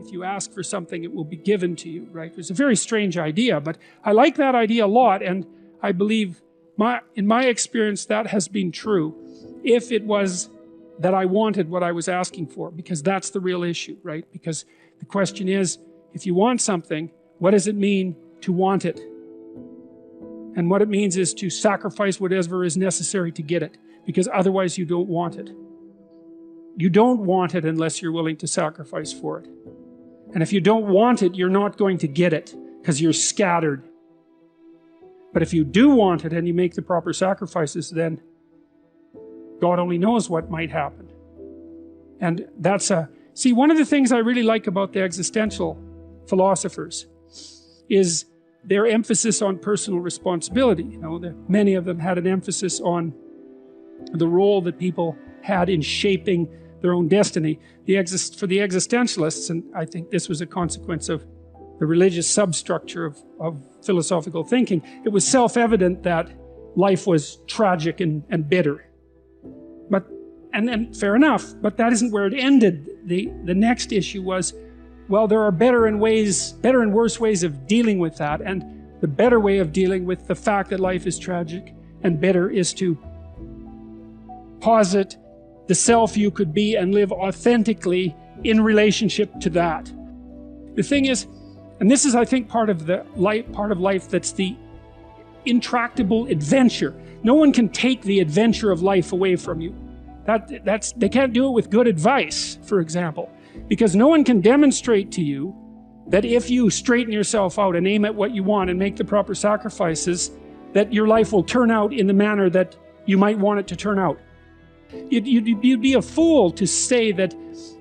if you ask for something, it will be given to you, right? It's a very strange idea, but I like that idea a lot, and I believe, in my experience, that has been true. If it was that I wanted what I was asking for, because that's the real issue, right? Because the question is, if you want something, what does it mean to want it? And what it means is to sacrifice whatever is necessary to get it, because otherwise you don't want it. You don't want it unless you're willing to sacrifice for it. And if you don't want it, you're not going to get it, because you're scattered. But if you do want it and you make the proper sacrifices, then God only knows what might happen. And that's see, one of the things I really like about the existential philosophers is their emphasis on personal responsibility. You know, many of them had an emphasis on the role that people had in shaping their own destiny. For the existentialists, and I think this was a consequence of the religious substructure of philosophical thinking, it was self-evident that life was tragic and bitter. And fair enough, but that isn't where it ended. The next issue was, well, there are better and worse ways of dealing with that, and the better way of dealing with the fact that life is tragic and bitter is to posit the self you could be and live authentically in relationship to that. The thing is, and this is, I think, part of life that's the intractable adventure. No one can take the adventure of life away from you. They can't do it with good advice, for example, because no one can demonstrate to you that if you straighten yourself out and aim at what you want and make the proper sacrifices, that your life will turn out in the manner that you might want it to turn out. You'd be a fool to say that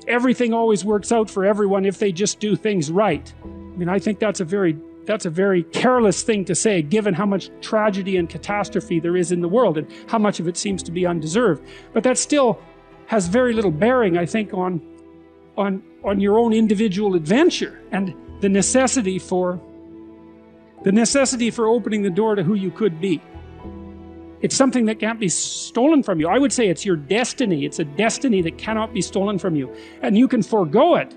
everything always works out for everyone if they just do things right. I mean, I think that's a very careless thing to say, given how much tragedy and catastrophe there is in the world and how much of it seems to be undeserved. But that still has very little bearing, I think, on your own individual adventure and the necessity for opening the door to who you could be. It's something that can't be stolen from you. I would say it's your destiny. It's a destiny that cannot be stolen from you. And you can forego it.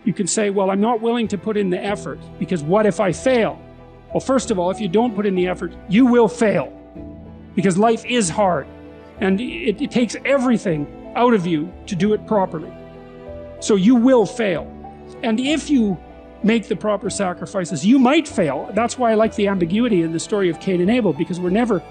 You can say, well, I'm not willing to put in the effort, because what if I fail? Well, first of all, if you don't put in the effort, you will fail, because life is hard. And it takes everything out of you to do it properly. So you will fail. And if you make the proper sacrifices, you might fail. That's why I like the ambiguity in the story of Cain and Abel, because we're never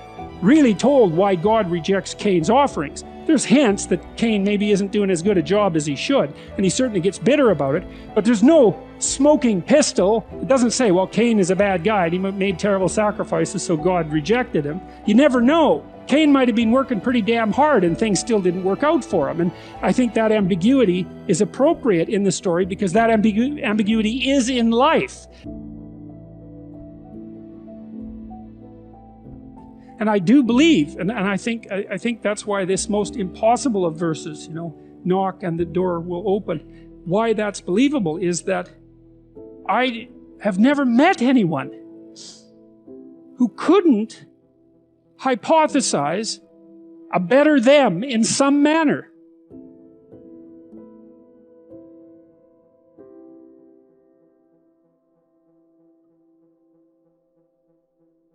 really told why God rejects Cain's offerings. There's hints that Cain maybe isn't doing as good a job as he should, and he certainly gets bitter about it, but there's no smoking pistol. It doesn't say, well, Cain is a bad guy and he made terrible sacrifices, so God rejected him. You never know. Cain might have been working pretty damn hard and things still didn't work out for him. And I think that ambiguity is appropriate in the story, because that ambiguity is in life. And I do believe, and I think that's why this most impossible of verses, knock and the door will open, why that's believable is that I have never met anyone who couldn't hypothesize a better them in some manner.